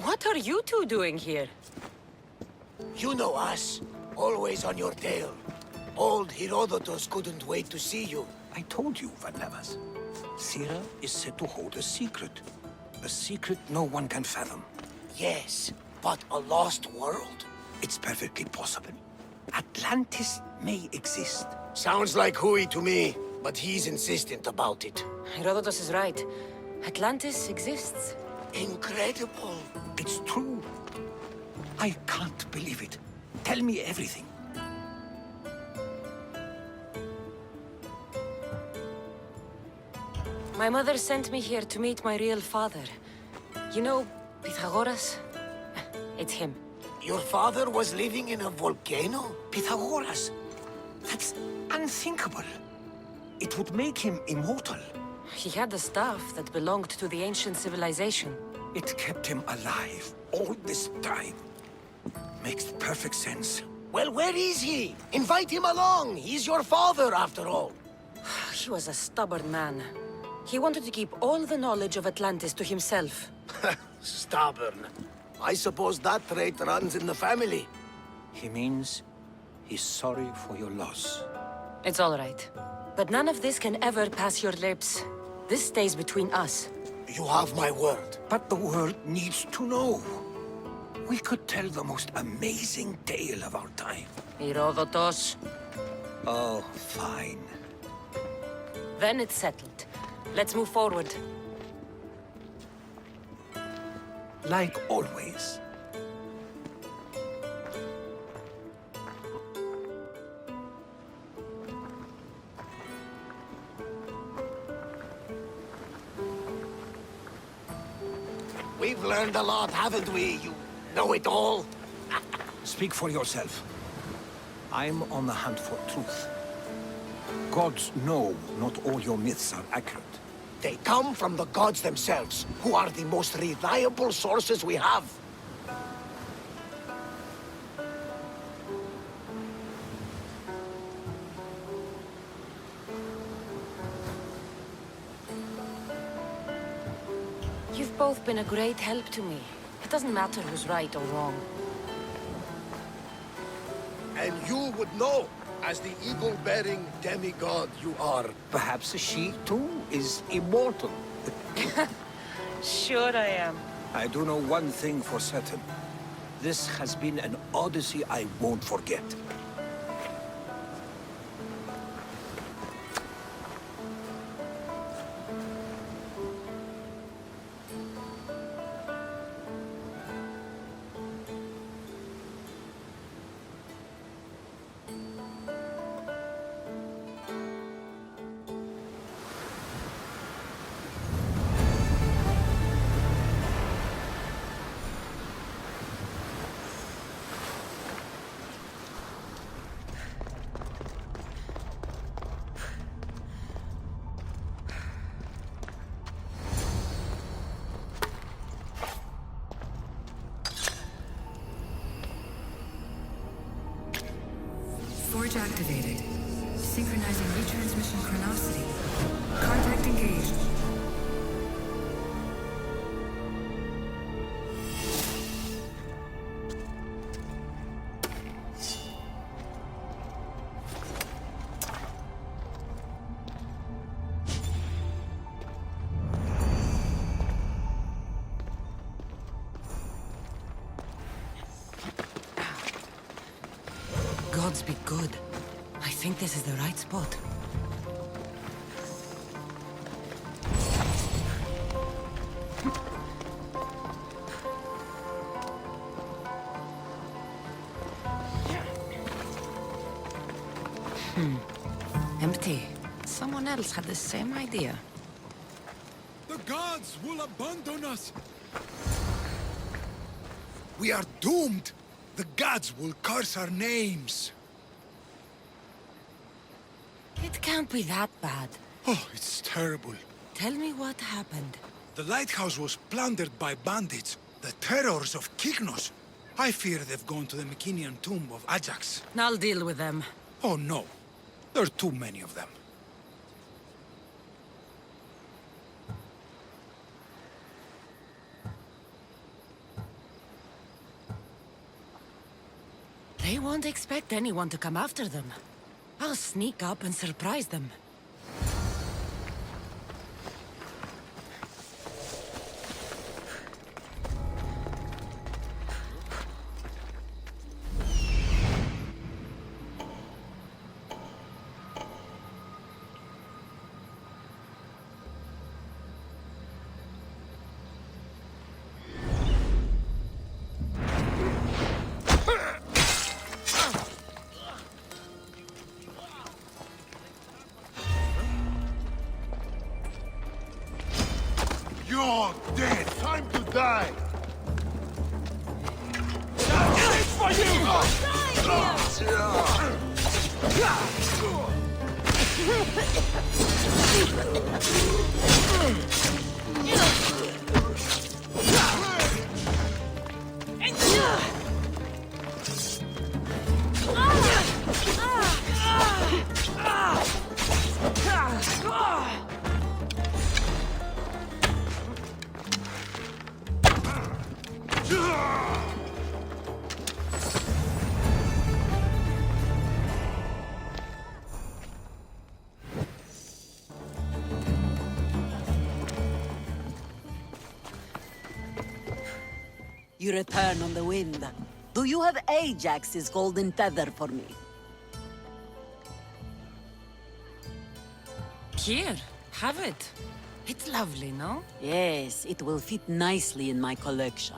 What are you two doing here? You know us. Always on your tail. Old Herodotus couldn't wait to see you. I told you, Varnavas. Sira is said to hold a secret. A secret no one can fathom. Yes, but a lost world? It's perfectly possible. Atlantis may exist. Sounds like Hui to me, but he's insistent about it. Herodotus is right. Atlantis exists. Incredible. It's true. I can't believe it. Tell me everything. My mother sent me here to meet my real father. You know, Pythagoras? It's him. Your father was living in a volcano? Pythagoras! That's unthinkable. It would make him immortal. He had the staff that belonged to the ancient civilization. It kept him alive all this time. Makes perfect sense. Well, where is he? Invite him along. He's your father, after all. He was a stubborn man. He wanted to keep all the knowledge of Atlantis to himself. Stubborn. I suppose that trait runs in the family. He means he's sorry for your loss. It's all right. But none of this can ever pass your lips. This stays between us. You have my word. But the world needs to know. We could tell the most amazing tale of our time. Herodotus. Oh, fine. Then it's settled. Let's move forward. Like always. We've learned a lot, haven't we? You know it all. Speak for yourself. I'm on the hunt for truth. Gods know not all your myths are accurate. They come from the gods themselves, who are the most reliable sources we have. You've both been a great help to me. It doesn't matter who's right or wrong. And you would know, as the eagle-bearing demigod you are. Perhaps she, too, is immortal. Sure I am. I do know one thing for certain. This has been an Odyssey I won't forget. Forge activated. Synchronizing retransmission chronicity. Contact engaged. Gods be good. I think this is the right spot. Empty. Someone else had the same idea. The gods will abandon us! We are doomed! The gods will curse our names! It can't be that bad. Oh, it's terrible. Tell me what happened. The lighthouse was plundered by bandits, the terrors of Kyknos. I fear they've gone to the Mycenaean tomb of Ajax. I'll deal with them. Oh no, there are too many of them. They won't expect anyone to come after them. I'll sneak up and surprise them. You're dead! Time to die! It's for You return on the wind. Do you have Ajax's golden feather for me? Here, have it. It's lovely, no? Yes, it will fit nicely in my collection.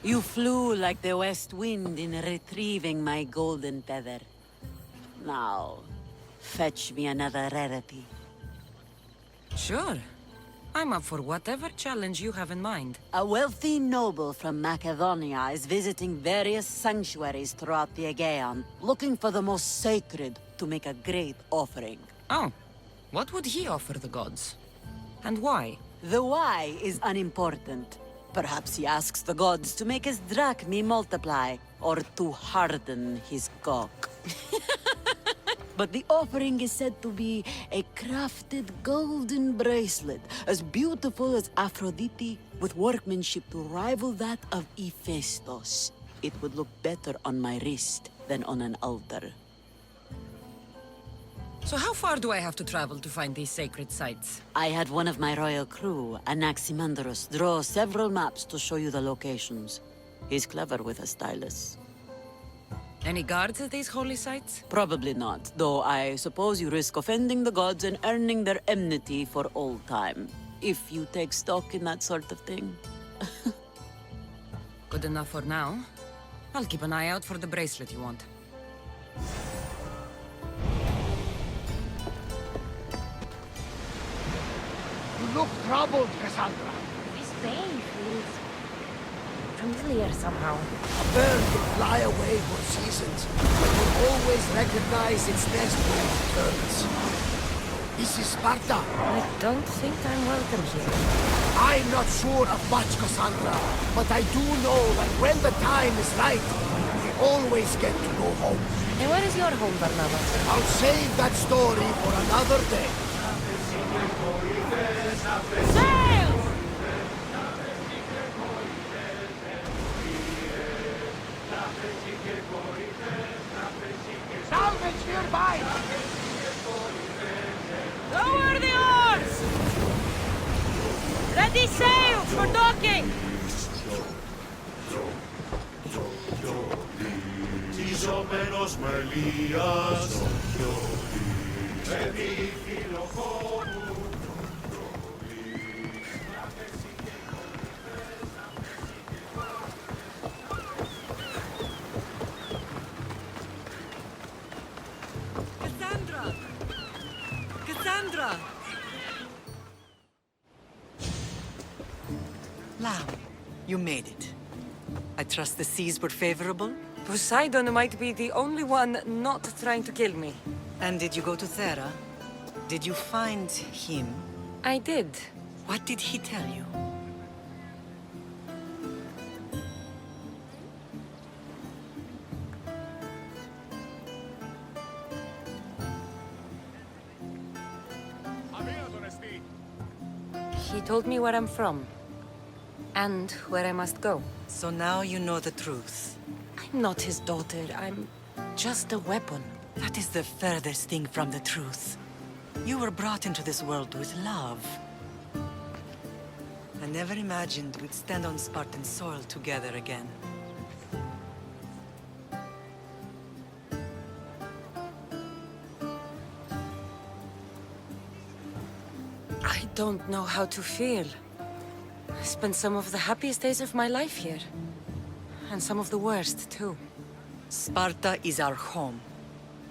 You flew like the west wind in retrieving my golden feather. Now, fetch me another rarity. Sure. I'm up for whatever challenge you have in mind. A wealthy noble from Macedonia is visiting various sanctuaries throughout the Aegean, looking for the most sacred to make a great offering. Oh, what would he offer the gods? And why? The why is unimportant. Perhaps he asks the gods to make his drachmi multiply, or to harden his cock. But the offering is said to be a crafted golden bracelet, as beautiful as Aphrodite, with workmanship to rival that of Hephaestus. It would look better on my wrist than on an altar. So how far do I have to travel to find these sacred sites? I had one of my royal crew, Anaximandros, draw several maps to show you the locations. He's clever with a stylus. Any guards at these holy sites? Probably not, though I suppose you risk offending the gods and earning their enmity for all time. If you take stock in that sort of thing. Good enough for now. I'll keep an eye out for the bracelet you want. You look troubled, Kassandra. This bay feels familiar somehow. A bird can fly away for seasons, but will always recognize its nest when it returns. This is Sparta. I don't think I'm welcome here. I'm not sure of much, Kassandra, but I do know that when the time is right, we always get to go home. And where is your home, Barnabas? I'll save that story for another day. Sail! Salvage nearby! Lower the oars! Ready sails for docking! Τσιζόμενος με Ελίας στο χιόνι, με τη φιλοχώρου. Kassandra! Kassandra! Lamb, you made it. I trust the seas were favorable? Poseidon might be the only one not trying to kill me. And did you go to Thera? Did you find him? I did. What did he tell you? He told me where I'm from. And where I must go. So now you know the truth. I'm not his daughter. I'm just a weapon. That is the furthest thing from the truth. You were brought into this world with love. I never imagined we'd stand on Spartan soil together again. I don't know how to feel. I spent some of the happiest days of my life here. And some of the worst, too. Sparta is our home.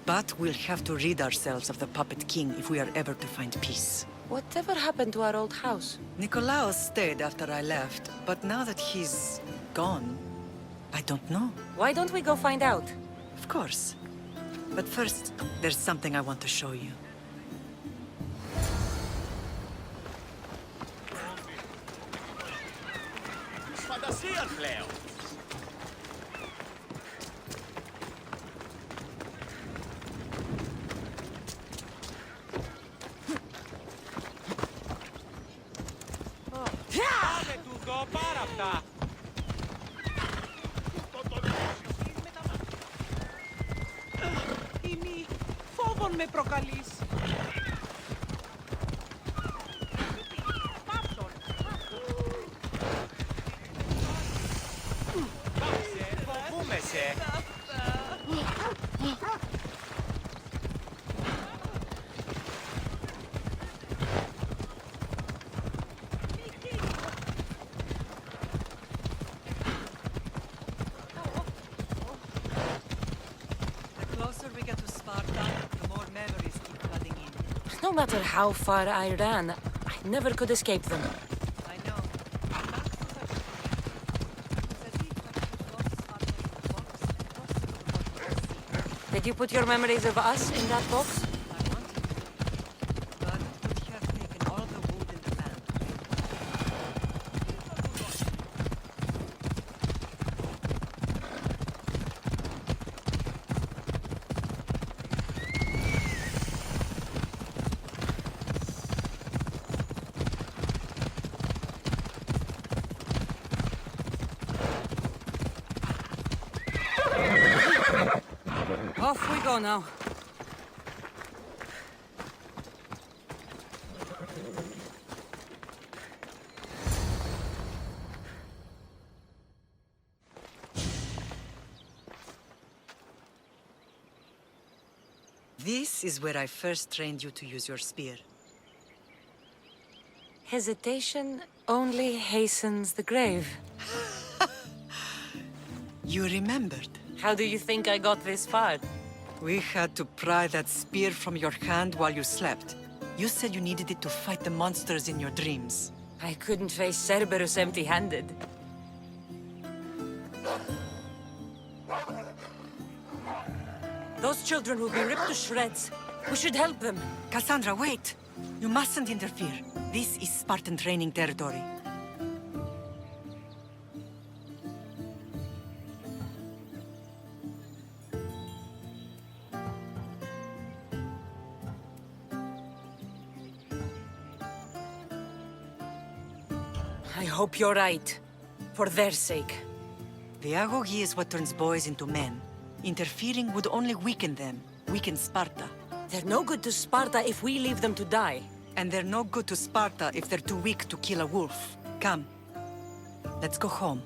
But we'll have to rid ourselves of the Puppet King if we are ever to find peace. Whatever happened to our old house? Nikolaos stayed after I left, but now that he's gone, I don't know. Why don't we go find out? Of course. But first, there's something I want to show you. Ήμι, φόβον με προκαλείς. Φοβούμαι σε. The closer we get to Sparta, the more memories keep flooding in. No matter how far I ran, I never could escape them. I know. Did you put your memories of us in that box? I wanted to, but it would have taken all the wood in the land. Off we go now. This is where I first trained you to use your spear. Hesitation only hastens the grave. You remembered. How do you think I got this far? We had to pry that spear from your hand while you slept. You said you needed it to fight the monsters in your dreams. I couldn't face Cerberus empty-handed. Those children will be ripped to shreds. We should help them. Kassandra, wait! You mustn't interfere. This is Spartan training territory. I hope you're right. For their sake. The agoge is what turns boys into men. Interfering would only weaken them, weaken Sparta. They're no good to Sparta if we leave them to die. And they're no good to Sparta if they're too weak to kill a wolf. Come, let's go home.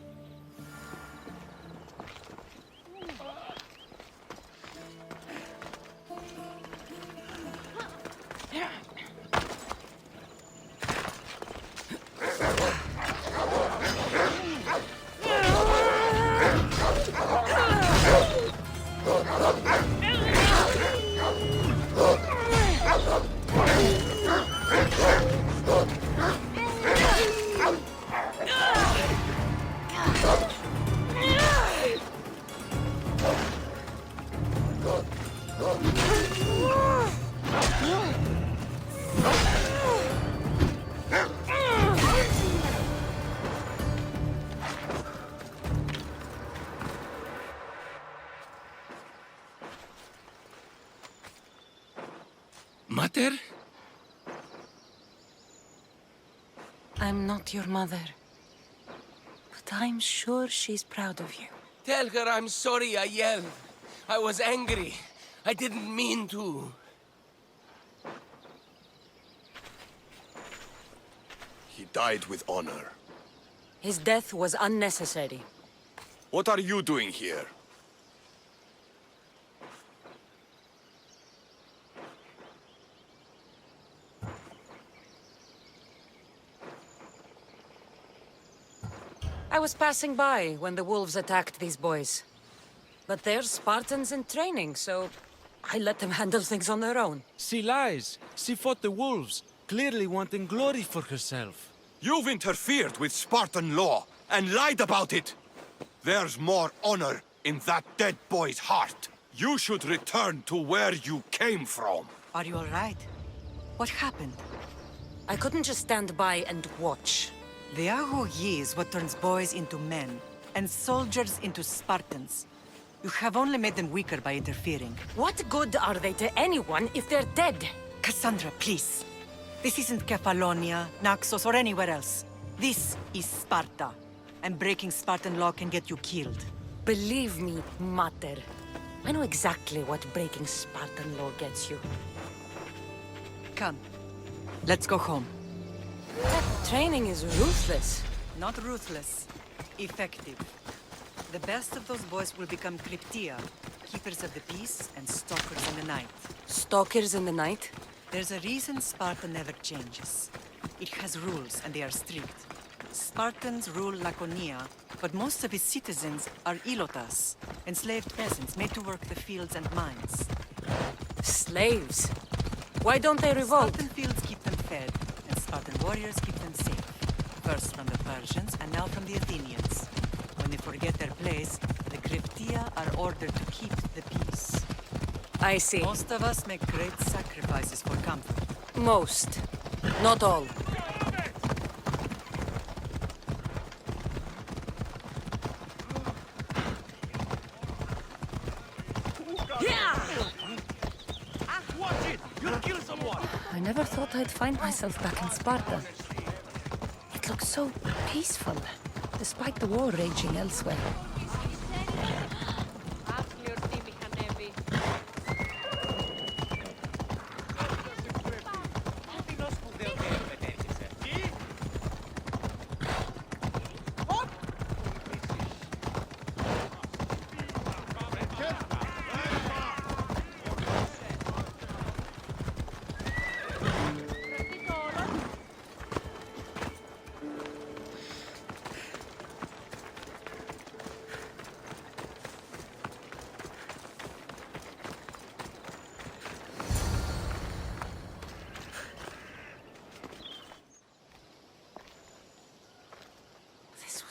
Mater? I'm not your mother. But I'm sure she's proud of you. Tell her I'm sorry I yelled. I was angry. I didn't mean to. He died with honor. His death was unnecessary. What are you doing here? I was passing by when the wolves attacked these boys. But they're Spartans in training, so I let them handle things on their own. She lies. She fought the wolves, clearly wanting glory for herself. You've interfered with Spartan law and lied about it. There's more honor in that dead boy's heart. You should return to where you came from. Are you all right? What happened? I couldn't just stand by and watch. The Ago Yi is what turns boys into men, and soldiers into Spartans. You have only made them weaker by interfering. What good are they to anyone if they're dead? Kassandra, please. This isn't Kefalonia, Naxos, or anywhere else. This is Sparta. And breaking Spartan law can get you killed. Believe me, Mater. I know exactly what breaking Spartan law gets you. Come. Let's go home. That training is ruthless. Not ruthless. Effective. The best of those boys will become Cryptia, keepers of the peace and stalkers in the night. Stalkers in the night? There's a reason Sparta never changes. It has rules, and they are strict. Spartans rule Laconia, but most of its citizens are ilotas, enslaved peasants made to work the fields and mines. Slaves? Why don't they revolt? Spartan fields keep them fed, and Spartan warriors keep them safe. First from the Persians, and now from the Athenians. When they forget their place, the Cryptia are ordered to keep the peace. I see. Most of us make great sacrifices for comfort. Most. Not all. Watch it! You'll kill someone! I never thought I'd find myself back in Sparta. It looks so peaceful, despite the war raging elsewhere.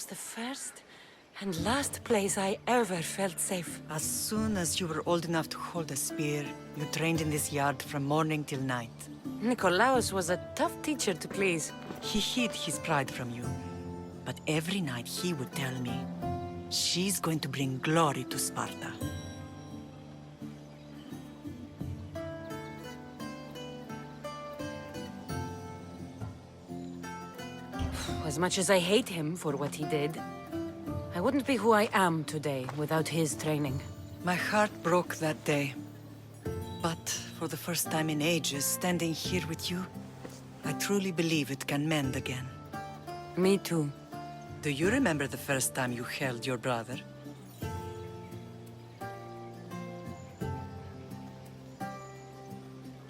The first and last place I ever felt safe. As soon as you were old enough to hold a spear, you trained in this yard from morning till night. Nikolaos was a tough teacher to please. He hid his pride from you. But every night he would tell me, she's going to bring glory to Sparta. As much as I hate him for what he did, I wouldn't be who I am today without his training. My heart broke that day. But for the first time in ages, standing here with you, I truly believe it can mend again. Me too. Do you remember the first time you held your brother?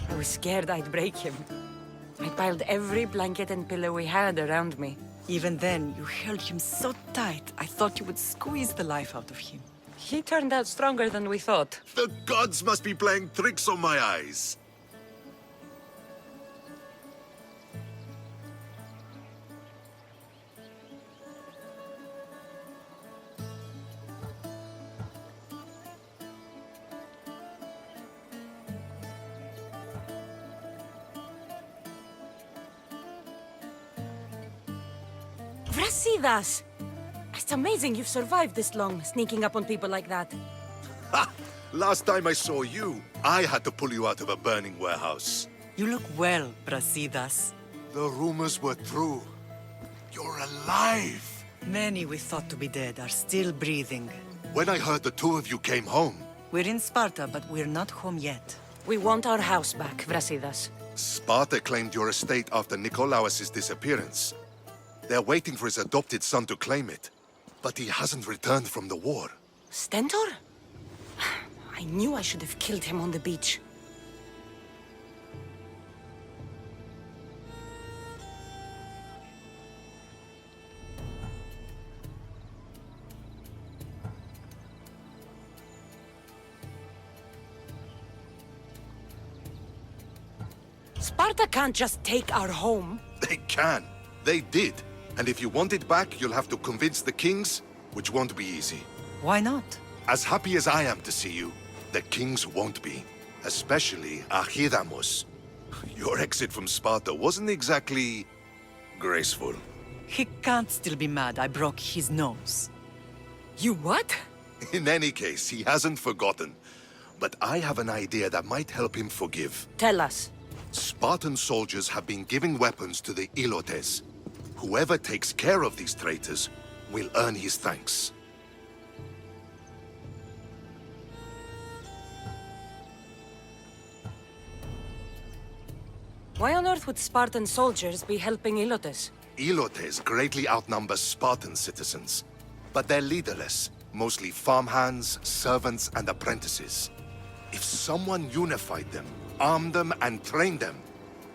I was scared I'd break him. I piled every blanket and pillow we had around me. Even then, you held him so tight, I thought you would squeeze the life out of him. He turned out stronger than we thought. The gods must be playing tricks on my eyes. Vrasidas! It's amazing you've survived this long, sneaking up on people like that. Ha! Last time I saw you, I had to pull you out of a burning warehouse. You look well, Brasidas. The rumors were true. You're alive! Many we thought to be dead are still breathing. When I heard the two of you came home, We're in Sparta, but we're not home yet. We want our house back, Brasidas. Sparta claimed your estate after Nikolaos' disappearance. They're waiting for his adopted son to claim it. But he hasn't returned from the war. Stentor? I knew I should have killed him on the beach. Sparta can't just take our home. They can. They did. And if you want it back, you'll have to convince the kings, which won't be easy. Why not? As happy as I am to see you, the kings won't be. Especially Archidamos. Your exit from Sparta wasn't exactly graceful. He can't still be mad I broke his nose. You what? In any case, he hasn't forgotten. But I have an idea that might help him forgive. Tell us. Spartan soldiers have been giving weapons to the Ilotes. Whoever takes care of these traitors will earn his thanks. Why on earth would Spartan soldiers be helping Ilotes? Ilotes greatly outnumber Spartan citizens, but they're leaderless, mostly farmhands, servants, and apprentices. If someone unified them, armed them, and trained them,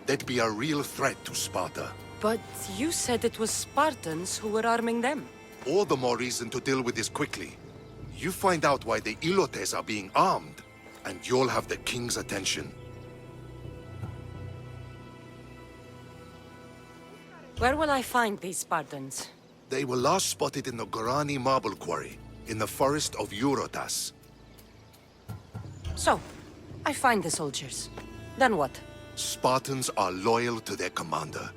they'd be a real threat to Sparta. But you said it was Spartans who were arming them. All the more reason to deal with this quickly. You find out why the Ilotes are being armed, and you'll have the king's attention. Where will I find these Spartans? They were last spotted in the Gorani marble quarry, in the forest of Eurotas. So, I find the soldiers. Then what? Spartans are loyal to their commander.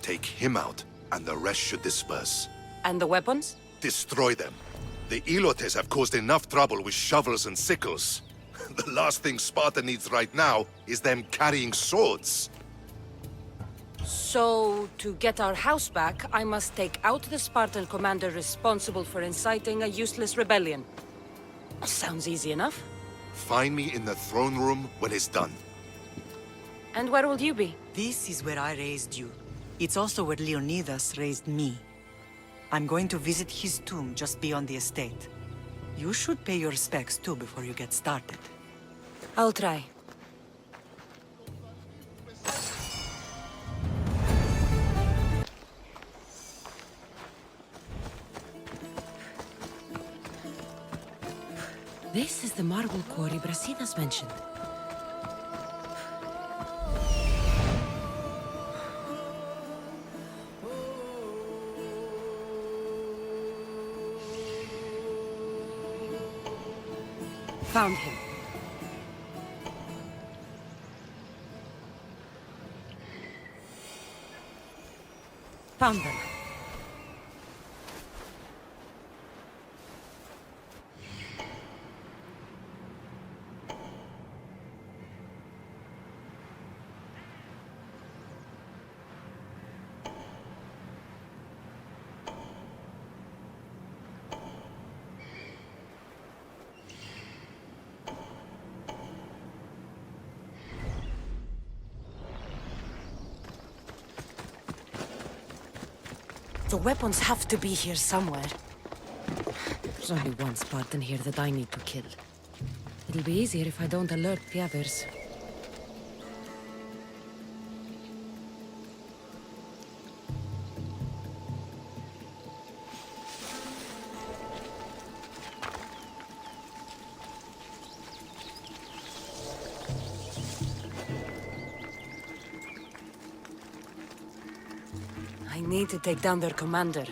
Take him out, and the rest should disperse. And the weapons? Destroy them. The Ilotes have caused enough trouble with shovels and sickles. The last thing Sparta needs right now is them carrying swords. So, to get our house back, I must take out the Spartan commander responsible for inciting a useless rebellion. Sounds easy enough. Find me in the throne room when it's done. And where will you be? This is where I raised you. It's also where Leonidas raised me. I'm going to visit his tomb just beyond the estate. You should pay your respects too before you get started. I'll try. This is the marble quarry Brasidas mentioned. Found him. Found them. The weapons have to be here somewhere. There's only one Spartan here that I need to kill. It'll be easier if I don't alert the others. I need to take down their commander.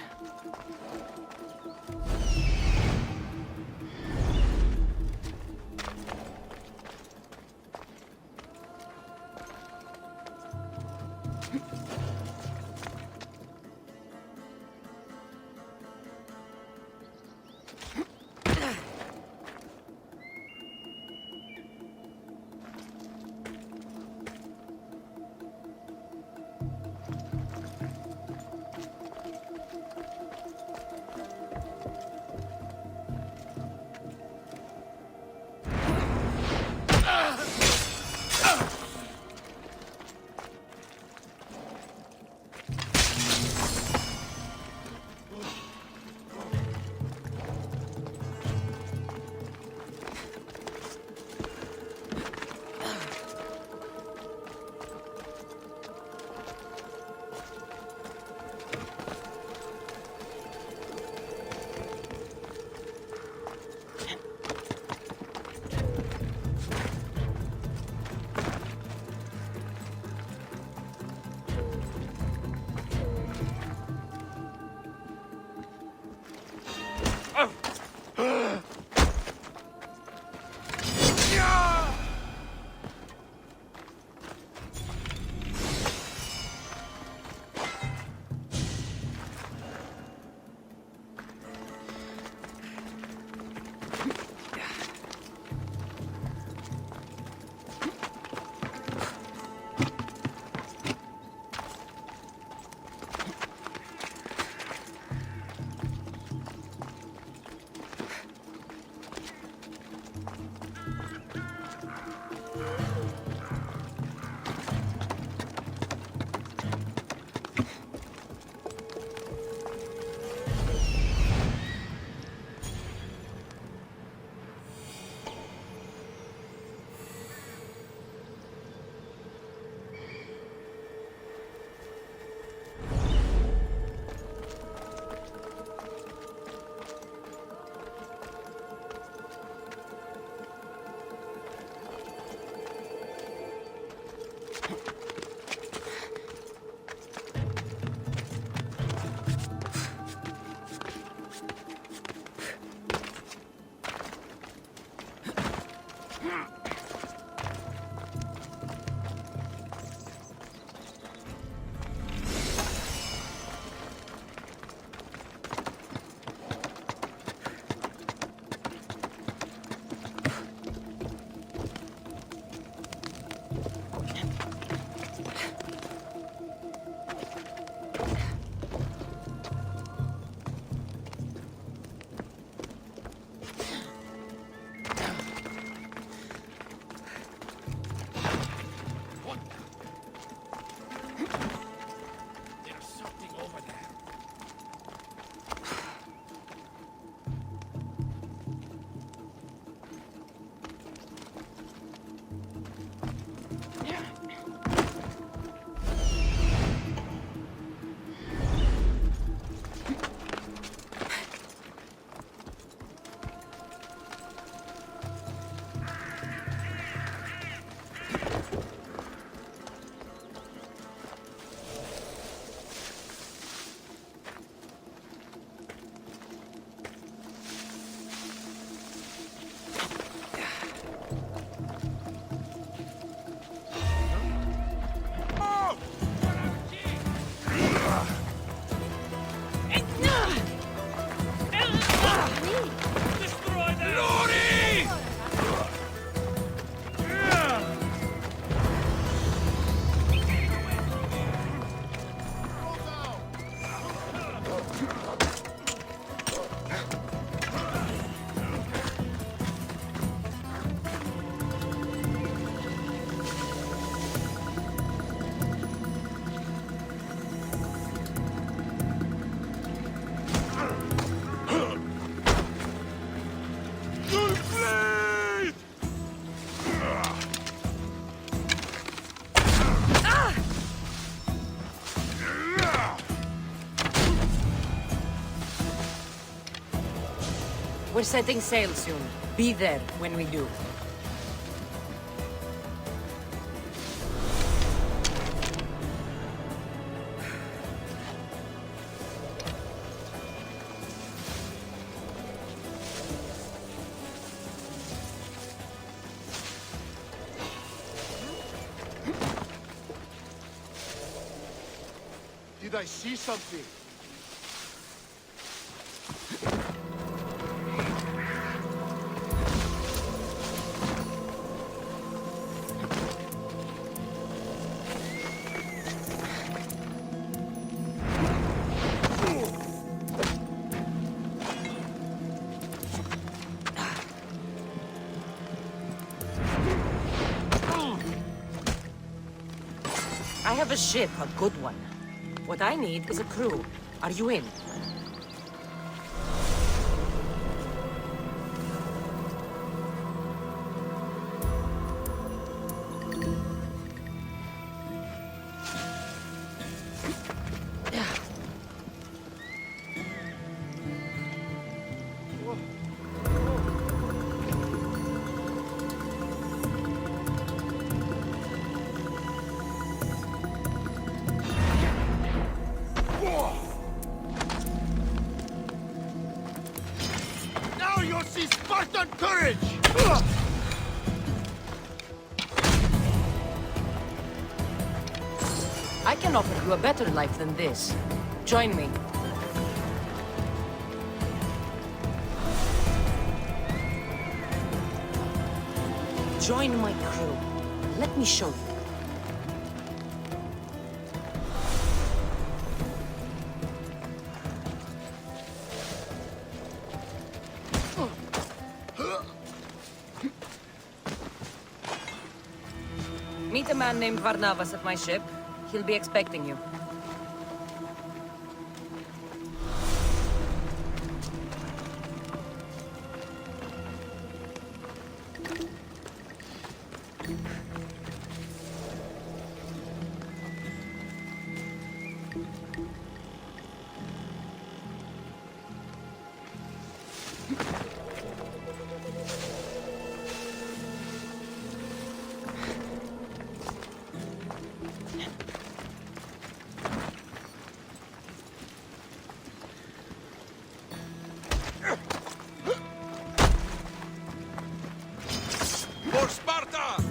We're setting sail soon. Be there when we do. Did I see something? I have a ship, a good one. What I need is a crew. Are you in? Now you'll see Spartan courage! I can offer you a better life than this. Join me. Join my crew. Let me show you. Meet a man named Varnavas at my ship. He'll be expecting you. For Sparta!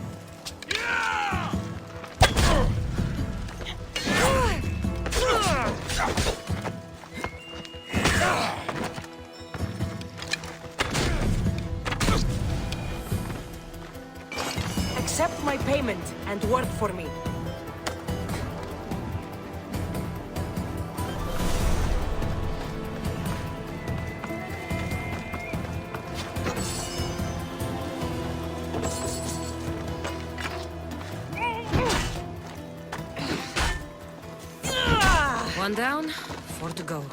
Accept my payment and work for me. One down, 4 to go.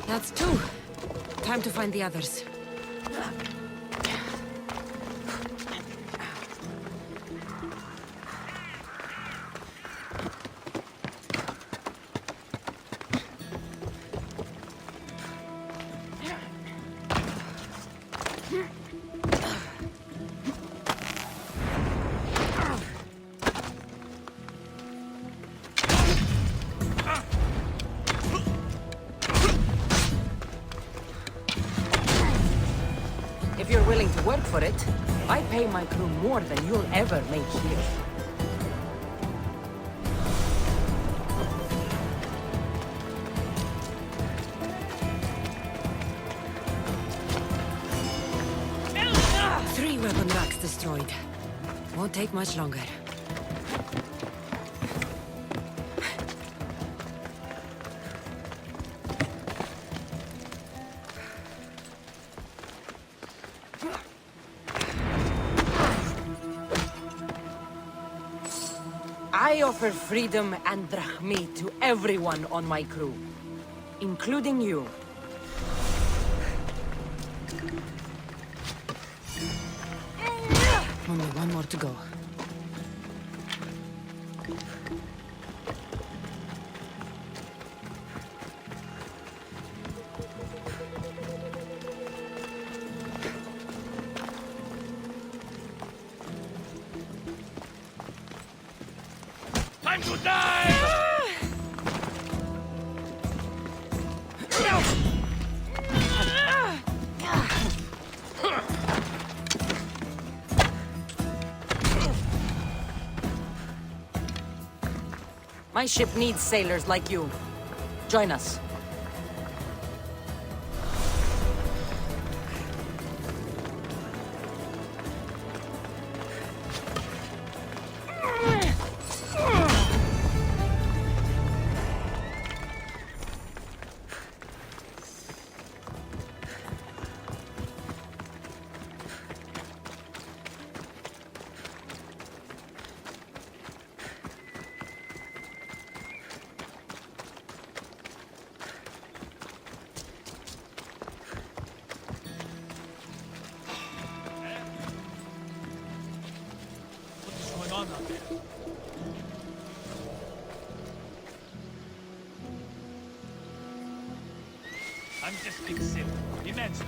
That's 2. Time to find the others. If you're willing to work for it, I pay my crew more than you'll ever make here. Three weapon racks destroyed. Won't take much longer. I offer freedom and drachmi to everyone on my crew, including you. Only one more to go. Time to die! My ship needs sailors like you. Join us. What's going on out there? I'm just being silly. Imagine.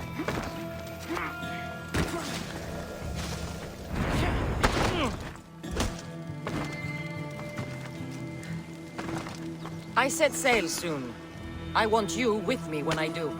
I set sail soon. I want you with me when I do.